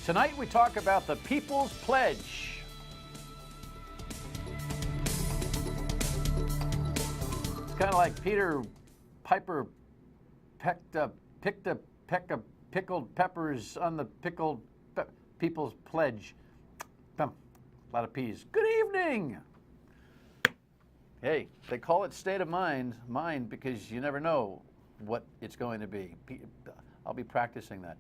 Tonight we talk about the People's Pledge. It's kind of like Peter Piper picked a peck of pickled peppers on the People's Pledge. A lot of peas. Good evening. Hey, they call it state of mind because you never know what it's going to be. I'll be practicing that.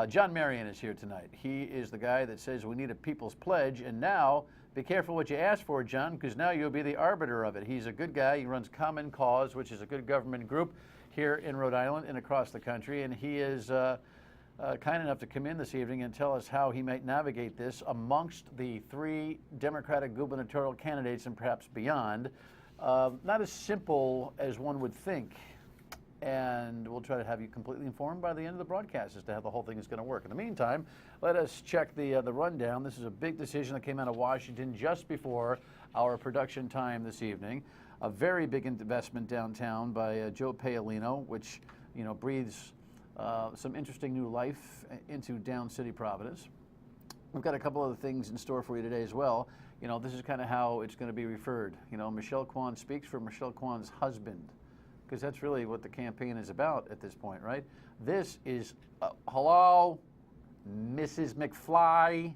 John Marion is here tonight. He is the guy that says we need a People's Pledge, and now be careful what you ask for, John, because now you'll be the arbiter of it. He's a good guy. He runs Common Cause, which is a good government group here in Rhode Island and across the country, and he is kind enough to come in this evening and tell us how he might navigate this amongst the three Democratic gubernatorial candidates and perhaps beyond. Not as simple as one would think. And we'll try to have you completely informed by the end of the broadcast as to how the whole thing is going to work. In the meantime, let us check the rundown. This is a big decision that came out of Washington just before our production time this evening. A very big investment downtown by Joe Paolino, which breathes some interesting new life into Down City, Providence. We've got a couple other things in store for you today as well. This is kind of how it's going to be referred. Michelle Kwan speaks for Michelle Kwan's husband, because that's really what the campaign is about at this point, right? This is, hello, Mrs. McFly.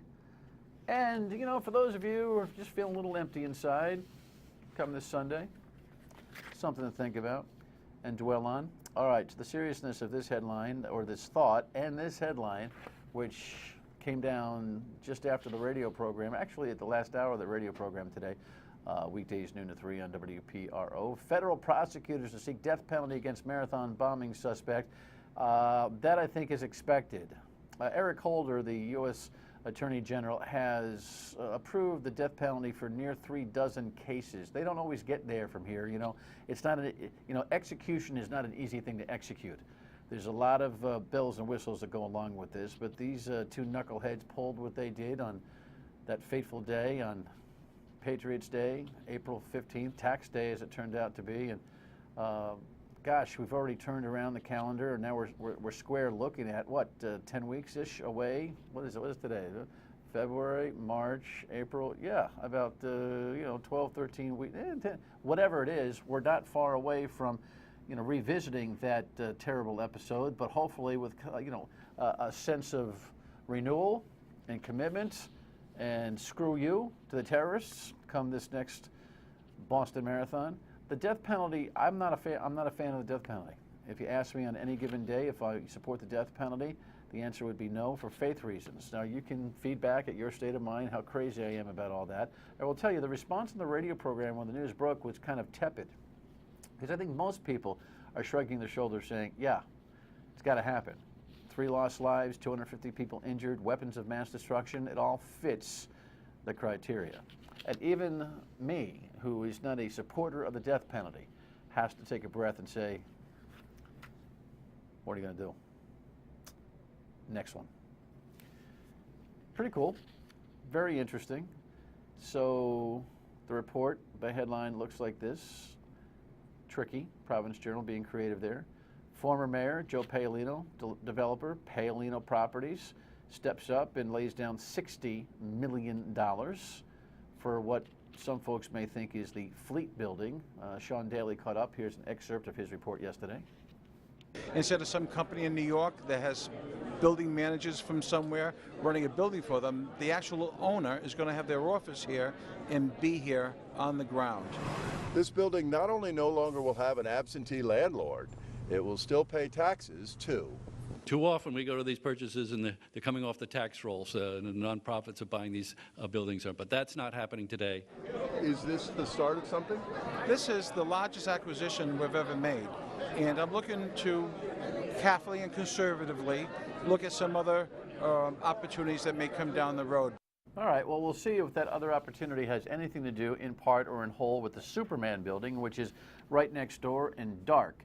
And, for those of you who are just feeling a little empty inside, come this Sunday, something to think about and dwell on. All right, to the seriousness of this headline, or this thought, and this headline, which came down just after the radio program, actually at the last hour of the radio program today, weekdays noon to 3 on WPRO. Federal prosecutors to seek death penalty against marathon bombing suspect. That, I think, is expected. Eric Holder, the U.S. Attorney General, has approved the death penalty for near 36 cases. They don't always get there from here. It's not execution is not an easy thing to execute. There's a lot of bells and whistles that go along with this, but these two knuckleheads pulled what they did on that fateful day on Patriots Day, April 15th, tax day as it turned out to be, and gosh, we've already turned around the calendar, and now we're square looking at what 10 weeks-ish away. What is today? February, March, April. Yeah, about 12, 13 weeks, 10, whatever it is. We're not far away from revisiting that terrible episode, but hopefully with a sense of renewal and commitment. And screw you to the terrorists come this next Boston Marathon. The death penalty, I'm not a fan of the death penalty. If you ask me on any given day if I support the death penalty, the answer would be no, for faith reasons. Now, you can feed back at your state of mind how crazy I am about all that. I will tell you, the response in the radio program when the news broke was kind of tepid, because I think most people are shrugging their shoulders saying, yeah, it's got to happen. 3 lost lives, 250 people injured, weapons of mass destruction. It all fits the criteria. And even me, who is not a supporter of the death penalty, has to take a breath and say, what are you going to do? Next one. Pretty cool. Very interesting. So the report, the headline looks like this. Tricky, Providence Journal being creative there. Former Mayor Joe Paolino, developer, Paolino Properties, steps up and lays down $60 million for what some folks may think is the Fleet Building. Sean Daly caught up. Here's an excerpt of his report yesterday. Instead of some company in New York that has building managers from somewhere running a building for them, the actual owner is going to have their office here and be here on the ground. This building not only no longer will have an absentee landlord, it will still pay taxes, too. Too often we go to these purchases and they're coming off the tax rolls, and the nonprofits are buying these buildings, but that's not happening today. Is this the start of something? This is the largest acquisition we've ever made, and I'm looking to carefully and conservatively look at some other opportunities that may come down the road. All right, well, we'll see if that other opportunity has anything to do, in part or in whole, with the Superman building, which is right next door and dark.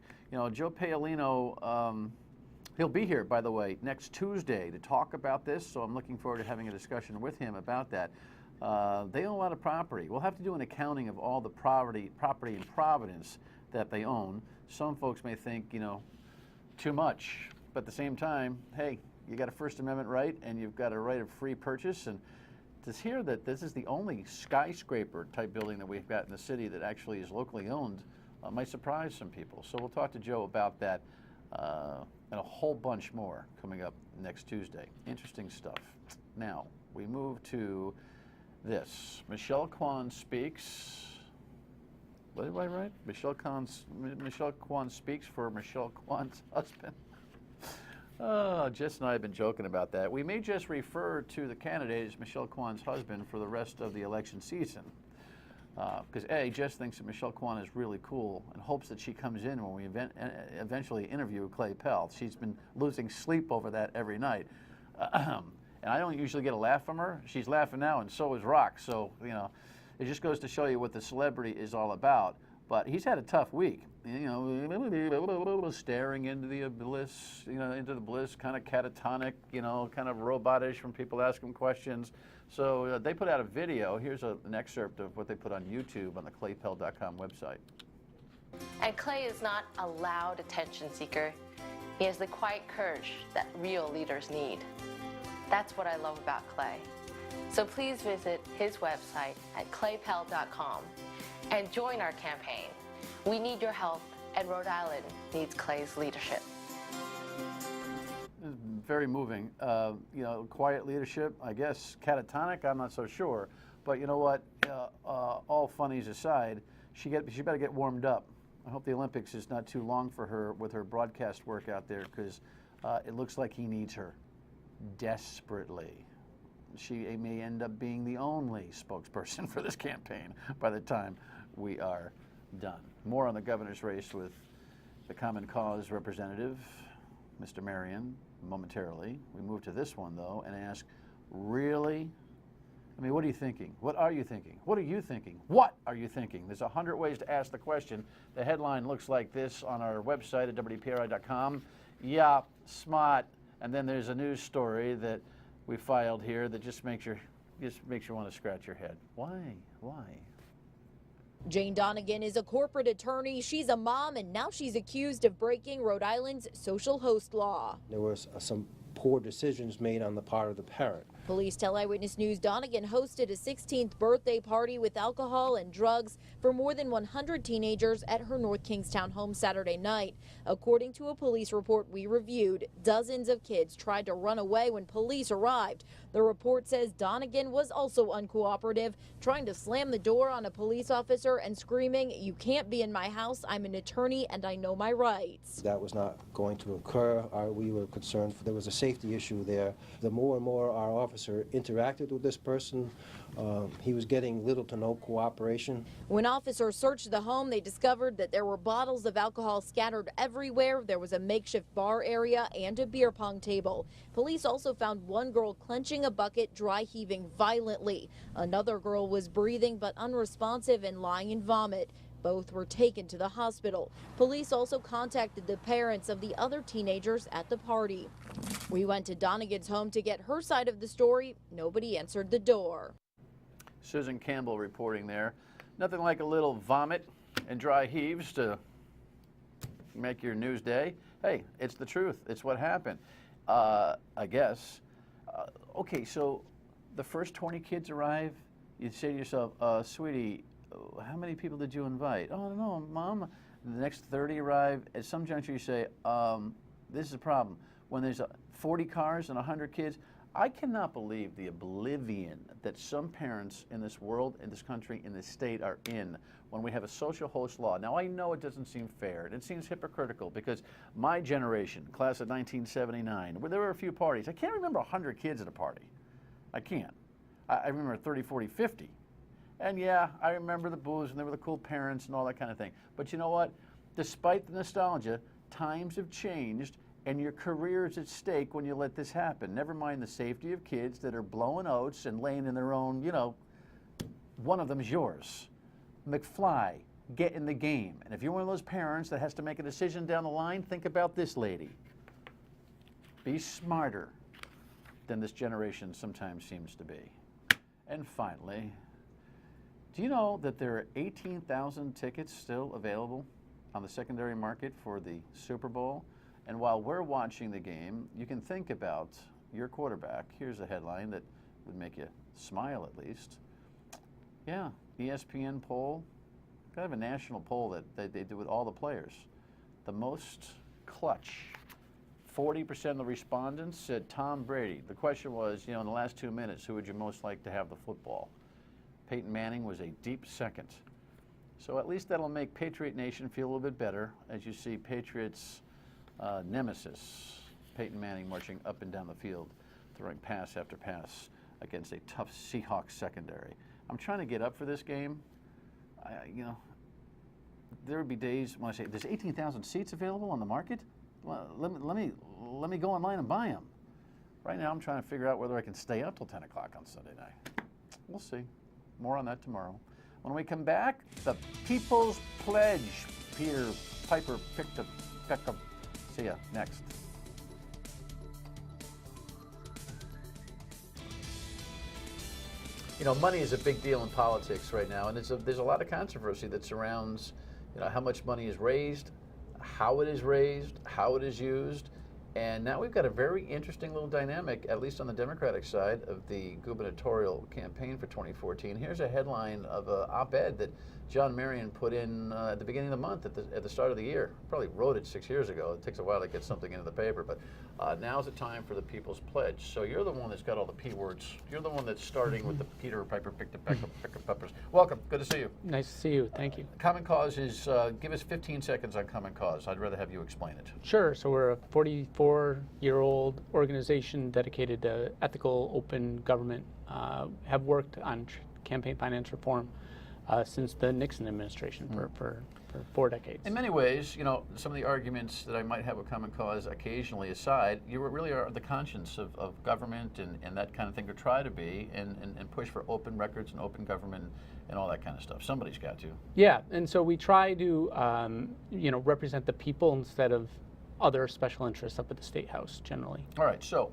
Joe Paolino, he'll be here, by the way, next Tuesday to talk about this, so I'm looking forward to having a discussion with him about that. They own a lot of property. We'll have to do an accounting of all the property in Providence that they own. Some folks may think, too much, but at the same time, hey, you got a First Amendment right, and you've got a right of free purchase. And to hear that this is the only skyscraper type building that we've got in the city that actually is locally owned might surprise some people. So we'll talk to Joe about that and a whole bunch more coming up next Tuesday. Interesting stuff. Now, we move to this. Michelle Kwan speaks. What did I write? Michelle Kwan speaks for Michelle Kwan's husband. Oh, Jess and I have been joking about that. We may just refer to the candidate as Michelle Kwan's husband for the rest of the election season. Because Jess thinks that Michelle Kwan is really cool and hopes that she comes in when we eventually interview Clay Pell. She's been losing sleep over that every night. And I don't usually get a laugh from her. She's laughing now, and so is Rock. So, you know, it just goes to show you what the celebrity is all about. But he's had a tough week. You know, staring into the abyss, into the bliss, kind of catatonic, kind of robotish when people ask him questions. So they put out a video. Here's an excerpt of what they put on YouTube on the claypell.com website. And Clay is not a loud attention seeker. He has the quiet courage that real leaders need. That's what I love about Clay. So please visit his website at claypell.com and join our campaign. We need your help, and Rhode Island needs Clay's leadership. Very moving. Quiet leadership, I guess. Catatonic, I'm not so sure. But you know what? All funnies aside, she better get warmed up. I hope the Olympics is not too long for her with her broadcast work out there, because it looks like he needs her desperately. She may end up being the only spokesperson for this campaign by the time we are done. More on the governor's race with the Common Cause representative, Mr. Marion, momentarily. We move to this one, though, and ask, really? I mean, what are you thinking? What are you thinking? What are you thinking? What are you thinking? There's 100 ways to ask the question. The headline looks like this on our website at WPRI.com. Yeah, smart. And then there's a news story that we filed here that just makes you want to scratch your head. Why? Jane Donegan is a corporate attorney. She's a mom, and now she's accused of breaking Rhode Island's social host law. There was some poor decisions made on the part of the parent. Police tell Eyewitness News Donegan hosted a 16th birthday party with alcohol and drugs for more than 100 teenagers at her North Kingstown home Saturday night. According to a police report we reviewed, dozens of kids tried to run away when police arrived. The report says Donegan was also uncooperative, trying to slam the door on a police officer and screaming, "You can't be in my house. I'm an attorney and I know my rights." That was not going to occur. We were concerned there was a safety issue there. The more and more our officer interacted with this person, he was getting little to no cooperation. When officers searched the home, they discovered that there were bottles of alcohol scattered everywhere. There was a makeshift bar area and a beer pong table. Police also found one girl clenching a bucket, dry heaving violently. Another girl was breathing but unresponsive and lying in vomit. Both were taken to the hospital. Police also contacted the parents of the other teenagers at the party. We went to Donegan's home to get her side of the story. Nobody answered the door. Susan Campbell reporting there. Nothing like a little vomit and dry heaves to make your news day. Hey, it's the truth. It's what happened, I guess. Okay, so the first 20 kids arrive. You say to yourself, sweetie, how many people did you invite? Oh, no, Mom. The next 30 arrive. At some juncture, you say, this is a problem. When there's 40 cars and 100 kids, I cannot believe the oblivion that some parents in this world, in this country, in this state are in when we have a social host law. Now, I know it doesn't seem fair. It seems hypocritical because my generation, class of 1979, where there were a few parties, I can't remember 100 kids at a party. I can't. I remember 30, 40, 50. And yeah, I remember the booze and there were the cool parents and all that kind of thing. But you know what? Despite the nostalgia, times have changed and your career is at stake when you let this happen. Never mind the safety of kids that are blowing oats and laying in their own, one of them is yours. McFly, get in the game. And if you're one of those parents that has to make a decision down the line, think about this lady. Be smarter than this generation sometimes seems to be. And finally, do you know that there are 18,000 tickets still available on the secondary market for the Super Bowl? And while we're watching the game, you can think about your quarterback. Here's a headline that would make you smile at least. Yeah, ESPN poll, kind of a national poll that they do with all the players. The most clutch. 40% of the respondents said Tom Brady. The question was, in the last 2 minutes, who would you most like to have the football? Peyton Manning was a deep second. So at least that'll make Patriot Nation feel a little bit better as you see Patriots' nemesis, Peyton Manning, marching up and down the field, throwing pass after pass against a tough Seahawks secondary. I'm trying to get up for this game. There would be days when I say, there's 18,000 seats available on the market? Well, let me go online and buy them. Right now I'm trying to figure out whether I can stay up till 10 o'clock on Sunday night. We'll see. More on that tomorrow. When we come back, the People's Pledge. Peter Piper picked up. See ya next. Money is a big deal in politics right now, and there's a lot of controversy that surrounds, how much money is raised, how it is raised, how it is used, and now we've got a very interesting little dynamic, at least on the Democratic side of the gubernatorial campaign for 2014. Here's a headline of an op-ed that John Marion put in at the beginning of the month, at the start of the year. Probably wrote it 6 years ago. It takes a while to get something into the paper, but now's the time for the People's Pledge. So you're the one that's got all the P words. You're the one that's starting with the Peter Piper picked a peck of peppers. Welcome. Good to see you. Nice to see you. Thank you. Common Cause is, give us 15 seconds on Common Cause. I'd rather have you explain it. Sure. So we're a 44-year-old organization dedicated to ethical, open government. Have worked on campaign finance reform since the Nixon administration for 4 decades. In many ways, some of the arguments that I might have with Common Cause occasionally aside, you really are the conscience of government and that kind of thing, to try to be and push for open records and open government and all that kind of stuff. Somebody's got to. Yeah, and so we try to represent the people instead of other special interests up at the State House generally. All right, so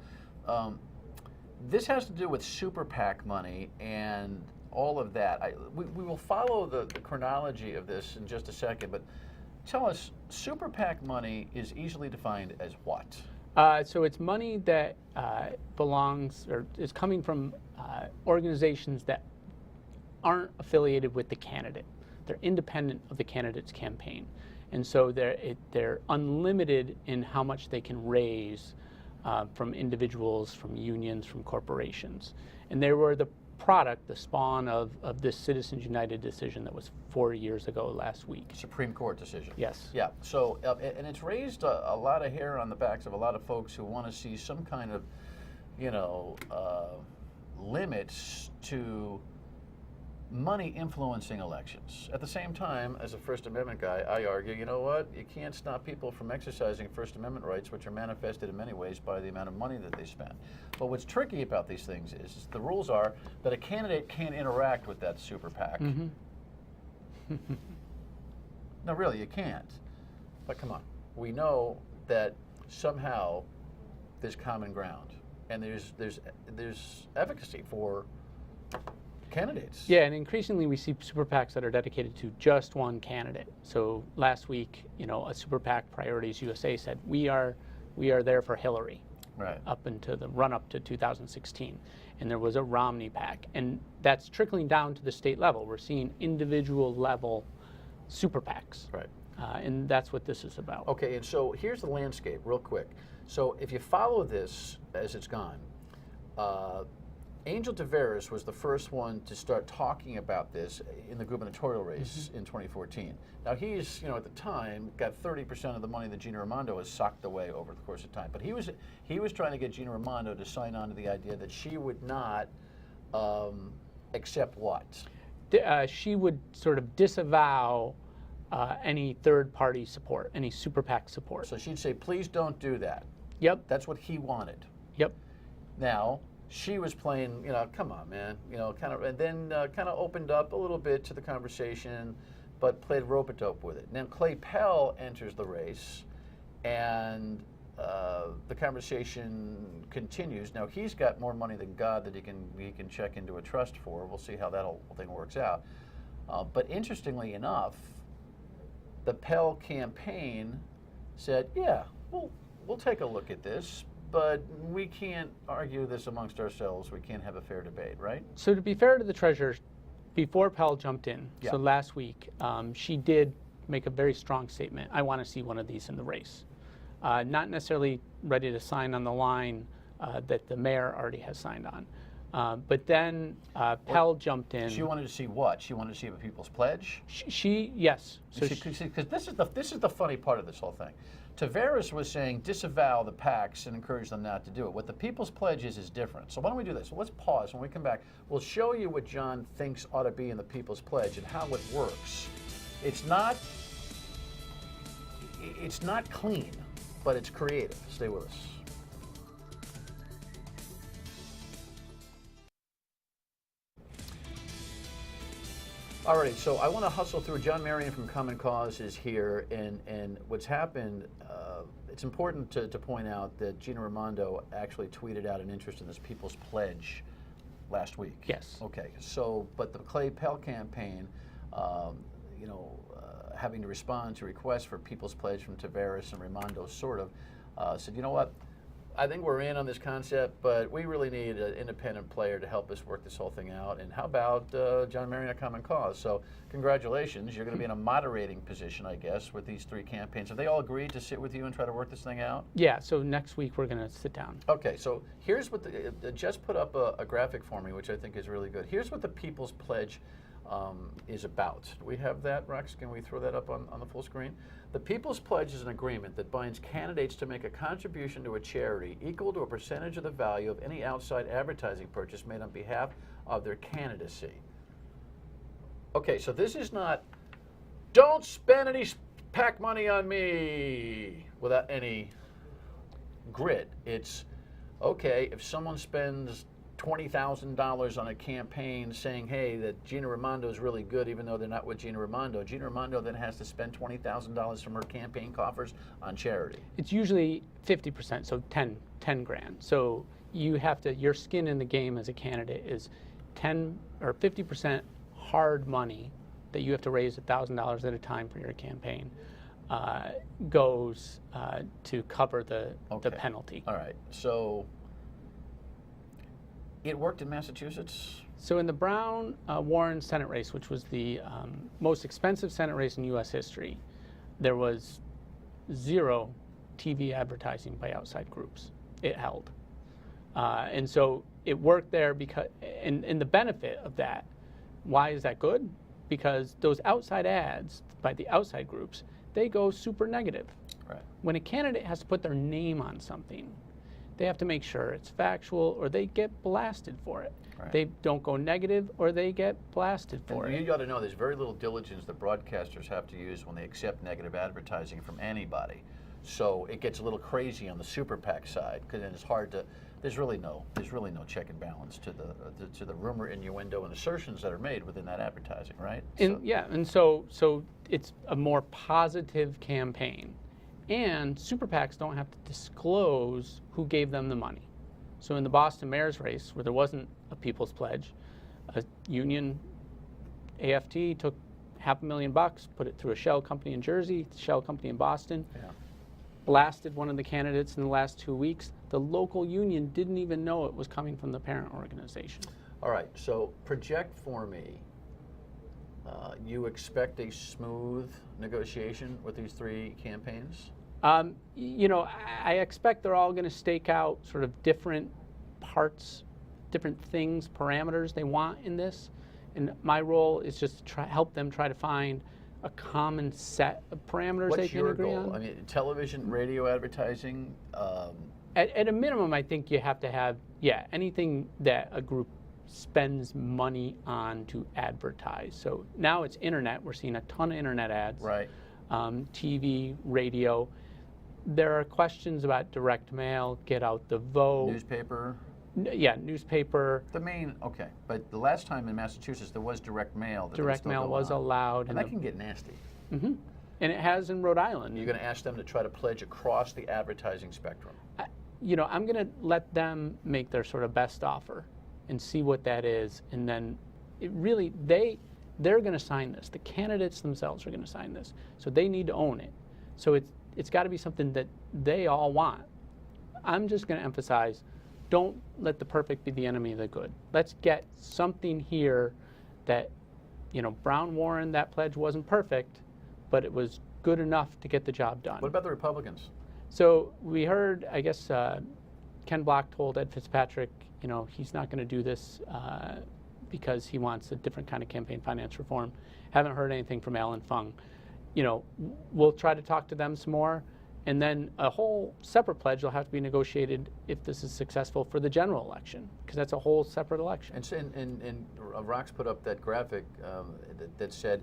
this has to do with super PAC money and all of that. We will follow the chronology of this in just a second, but tell us, super PAC money is easily defined as what? So it's money that belongs or is coming from organizations that aren't affiliated with the candidate. They're independent of the candidate's campaign. And so they're unlimited in how much they can raise from individuals, from unions, from corporations. And they were the spawn of this Citizens United decision that was 4 years ago last week. Supreme Court decision. Yes. Yeah. So, and it's raised a lot of hair on the backs of a lot of folks who want to see some kind of, limits to money influencing elections. At the same time, as a First Amendment guy, I argue, you know what? You can't stop people from exercising First Amendment rights, which are manifested in many ways by the amount of money that they spend. But what's tricky about these things is the rules are that a candidate can't interact with that super PAC. Mm-hmm. No, really, you can't. But come on. We know that somehow there's common ground, and there's efficacy for candidates. Yeah, and increasingly we see super PACs that are dedicated to just one candidate. So last week, a super PAC, Priorities USA, said we are there for Hillary, right, up into the run-up to 2016. And there was a Romney PAC, and that's trickling down to the state level. We're seeing individual level super PACs, right, and that's what this is about. Okay, and so here's the landscape, real quick. So if you follow this as it's gone. Angel Tavares was the first one to start talking about this in the gubernatorial race in 2014. Now he's, at the time, got 30% of the money that Gina Raimondo has socked away over the course of time. But he was trying to get Gina Raimondo to sign on to the idea that she would not accept what? She would sort of disavow any third-party support, any super PAC support. So she'd say, please don't do that. Yep. That's what he wanted. Yep. Now, she was playing, come on, man, and then kind of opened up a little bit to the conversation, but played rope-a-dope with it. Now Clay Pell enters the race, and the conversation continues. Now he's got more money than God that he can check into a trust for. We'll see how that whole thing works out. But interestingly enough, the Pell campaign said, yeah, we'll take a look at this, but we can't argue this amongst ourselves. We can't have a fair debate, right? So to be fair to the treasurer, before Pell jumped in, Yeah. so last week, she did make a very strong statement. I want to see one of these in the race. Not necessarily ready to sign on the line that the mayor already has signed on. But then Pell jumped in. She wanted to see what? She wanted to see a People's Pledge? Yes. So Because this is the funny part of this whole thing. Tavares was saying disavow the PACs and encourage them not to do it. What the People's Pledge is different. So why don't we do this? Well, let's pause. When we come back, we'll show you what John thinks ought to be in the People's Pledge and how it works. It's not clean, but it's creative. Stay with us. Alrighty, so I want to hustle through. John Marion from Common Cause is here, and what's happened, it's important to point out that Gina Raimondo actually tweeted out an interest in this People's Pledge last week. Yes. Okay, so, but the Clay Pell campaign, having to respond to requests for People's Pledge from Tavares and Raimondo said, you know what, I think we're in on this concept, but we really need an independent player to help us work this whole thing out. And how about John Marion at Common Cause? So congratulations. You're going to be in a moderating position, I guess, with these three campaigns. Have they all agreed to sit with you and try to work this thing out? Yeah, so next week we're going to sit down. Okay, so here's what Jess put up a graphic for me, which I think is really good. Here's what the People's Pledge is about. Do we have that, Rex? Can we throw that up on the full screen? The People's Pledge is an agreement that binds candidates to make a contribution to a charity equal to a percentage of the value of any outside advertising purchase made on behalf of their candidacy. Okay, so this is not, don't spend any PAC money on me without any grit. It's, okay, if someone spends $20,000 on a campaign saying, hey, that Gina Raimondo is really good, even though they're not with Gina Raimondo then has to spend $20,000 from her campaign coffers on charity. It's usually 50%, so 10 grand. So you have to, your skin in the game as a candidate is 10 or 50% hard money that you have to raise $1,000 at a time for your campaign goes to cover the penalty. All right, so it worked in Massachusetts? So in the Brown-Warren Senate race, which was the most expensive Senate race in U.S. history, there was 0 TV advertising by outside groups. It held. And so it worked there because, and the benefit of that, why is that good? Because those outside ads by the outside groups, they go super negative. Right. When a candidate has to put their name on something, they have to make sure it's factual or they get blasted for it. Right. They don't go negative or they get blasted for it. You got to know there's very little diligence that broadcasters have to use when they accept negative advertising from anybody. So it gets a little crazy on the super PAC side because it's hard to. There's really no check and balance to the rumor, innuendo, and assertions that are made within that advertising, right? And so it's a more positive campaign. And super PACs don't have to disclose who gave them the money. So in the Boston mayor's race, where there wasn't a People's Pledge, a union AFT took $500,000, put it through a shell company in Jersey, shell company in Boston, blasted one of the candidates in the last 2 weeks. The local union didn't even know it was coming from the parent organization. All right, so project for me. You expect a smooth negotiation with these three campaigns? I expect they're all going to stake out sort of different parts, different things, parameters they want in this. And my role is just to help them try to find a common set of parameters they can agree on. What's your goal? I mean, television, radio advertising? At a minimum, I think you have to have, anything that a group spends money on to advertise. So now it's internet. We're seeing a ton of internet ads. Right. TV, radio. There are questions about direct mail, get out the vote. Newspaper? Newspaper. The main, okay. But the last time in Massachusetts, there was direct mail. Direct mail was allowed. And that can get nasty. Mm-hmm. And it has in Rhode Island. You're going to ask them to try to pledge across the advertising spectrum. I'm going to let them make their sort of best offer and see what that is. And then they're going to sign this. The candidates themselves are going to sign this. So they need to own it. So it's got to be something that they all want. I'm just going to emphasize, don't let the perfect be the enemy of the good. Let's get something here that, Brown Warren, that pledge wasn't perfect, but it was good enough to get the job done. What about the Republicans? So we heard, I guess, Ken Block told Ed Fitzpatrick, he's not going to do this because he wants a different kind of campaign finance reform. Haven't heard anything from Alan Fung. We'll try to talk to them some more. And then a whole separate pledge will have to be negotiated if this is successful for the general election, because that's a whole separate election. And Rox put up that graphic that said,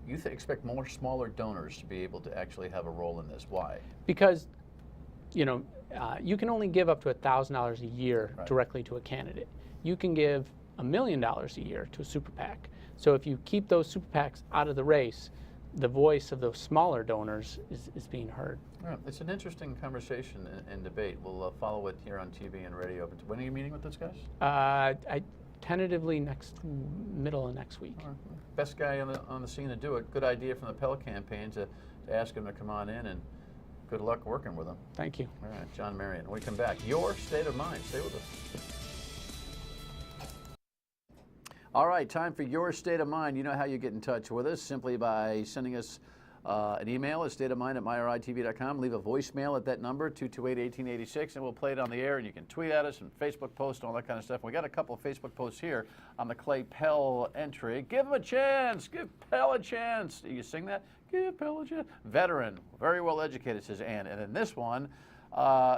you expect more smaller donors to be able to actually have a role in this. Why? Because, you can only give up to $1,000 a year directly to a candidate. You can give $1 million a year to a super PAC. So if you keep those super PACs out of the race, the voice of those smaller donors is being heard. Yeah, it's an interesting conversation and debate. We'll follow it here on TV and radio. But when are you meeting with those guys? I tentatively middle of next week. Right. Best guy on the scene to do it. Good idea from the Pell campaign to ask him to come on in, and good luck working with him. Thank you. All right, John Marion. When we come back, your state of mind. Stay with us. All right, time for your state of mind. You know how you get in touch with us, simply by sending us an email at stateofmind@myritv.com. Leave a voicemail at that number, 228-1886, and we'll play it on the air. And you can tweet at us and Facebook post and all that kind of stuff. We got a couple of Facebook posts here on the Clay Pell entry. Give him a chance. Give Pell a chance. You sing that? Give Pell a chance. Veteran, very well educated, says Ann. And in this one,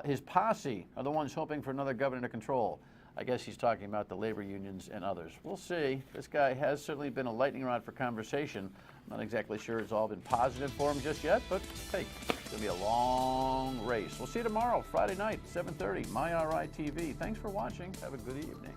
his posse are the ones hoping for another governor to control. I guess he's talking about the labor unions and others. We'll see. This guy has certainly been a lightning rod for conversation. I'm not exactly sure it's all been positive for him just yet, but hey, it's going to be a long race. We'll see you tomorrow, Friday night, 7:30, MyRI TV. Thanks for watching. Have a good evening.